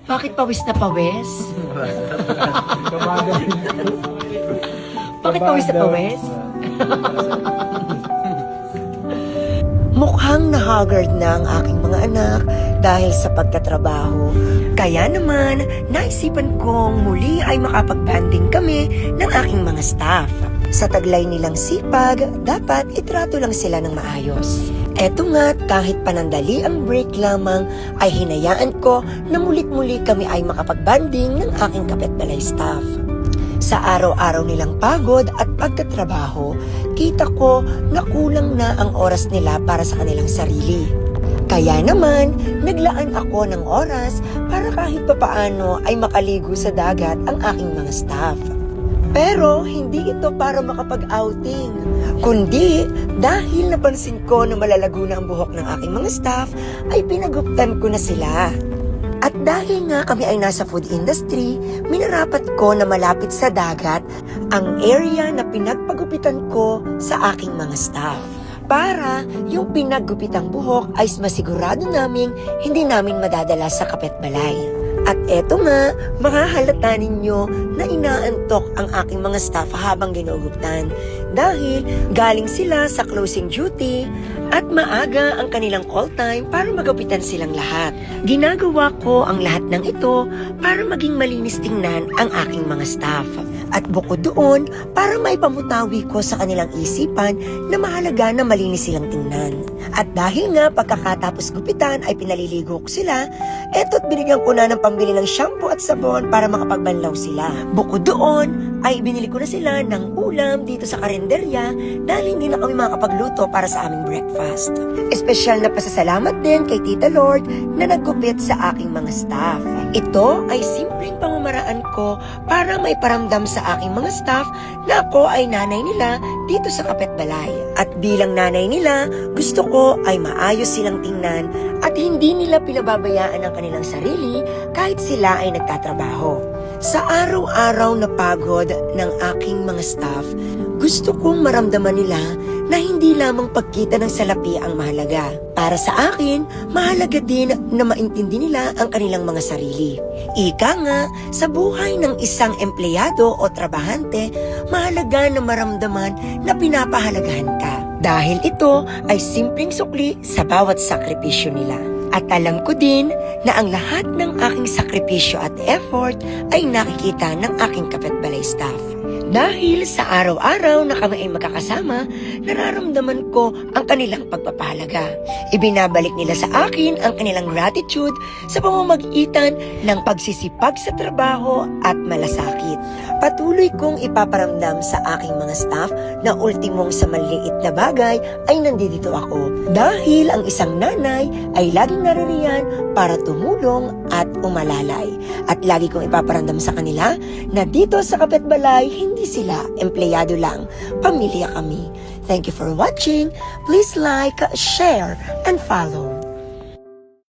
Bakit pawis na pawis? Bakit pawis na pawis? Mukhang na-haggard na ang aking mga anak dahil sa pagtatrabaho. Kaya naman, naisipan kong muli ay makapag-banding kami ng aking mga staff. Sa taglay nilang sipag, dapat itrato lang sila ng maayos. Eto nga, kahit panandali ang break lamang, ay hinayaan ko na mulit-muli kami ay makapag-banding ng aking kapitbalay staff. Sa araw-araw nilang pagod at pagtatrabaho, kita ko na kulang na ang oras nila para sa kanilang sarili. Kaya naman, naglaan ako ng oras para kahit papaano ay makaligo sa dagat ang aking mga staff. Pero hindi ito para makapag-outing, kundi dahil napansin ko na malalago na ang buhok ng aking mga staff, ay pinaguptan ko na sila. At dahil nga kami ay nasa food industry, minarapat ko na malapit sa dagat ang area na pinagpagupitan ko sa aking mga staff. Para yung pinaggupitang buhok ay masigurado naming hindi namin madadala sa kapitbalay. At eto nga, makahalata ninyo na inaantok ang aking mga staff habang ginuguptan dahil galing sila sa closing duty at maaga ang kanilang call time para magapitan silang lahat. Ginagawa ko ang lahat ng ito para maging malinis tingnan ang aking mga staff. At bukod doon, para maipamutawi ko sa kanilang isipan na mahalaga na malinis silang tingnan. At dahil nga pagkakatapos gupitan ay pinaliligo ko sila, eto't binigyan ko na ng pambili ng shampoo at sabon para makapagbanlaw sila. Bukod doon, ay binili ko na sila ng ulam dito sa karinderya dahil hindi na kami makapagluto para sa aming breakfast. Espesyal na pasasalamat din kay Tita Lord na naggupit sa aking mga staff. Ito ay simpleng pamamaraan ko para maiparamdam sa aking mga staff na ako ay nanay nila dito sa kapitbalay. At bilang nanay nila, gusto ko ay maayos silang tingnan at hindi nila pinababayaan ang kanilang sarili kahit sila ay nagtatrabaho. Sa araw-araw na pagod ng aking mga staff, gusto kong maramdaman nila na hindi lamang pagkita ng salapi ang mahalaga. Para sa akin, mahalaga din na maintindi nila ang kanilang mga sarili. Ika nga, sa buhay ng isang empleyado o trabahante, mahalaga na maramdaman na pinapahalagahan ka. Dahil ito ay simpleng sukli sa bawat sakripisyo nila. At alam ko din na ang lahat ng aking sakripisyo at effort ay nakikita ng aking kapitbalay staff. Dahil sa araw-araw na kami ay magkakasama, nararamdaman ko ang kanilang pagpapahalaga. Ibinabalik nila sa akin ang kanilang gratitude sa pamamagitan ng pagsisipag sa trabaho at malasakit. Patuloy kong ipaparamdam sa aking mga staff na ultimong sa maliit na bagay ay nandito ako. Dahil ang isang nanay ay laging naririyan para tumulong at umalalay. At lagi kong ipaparamdam sa kanila na dito sa kapitbalay, hindi sila empleyado lang, pamilya kami. Thank you for watching. Please like, share, and follow.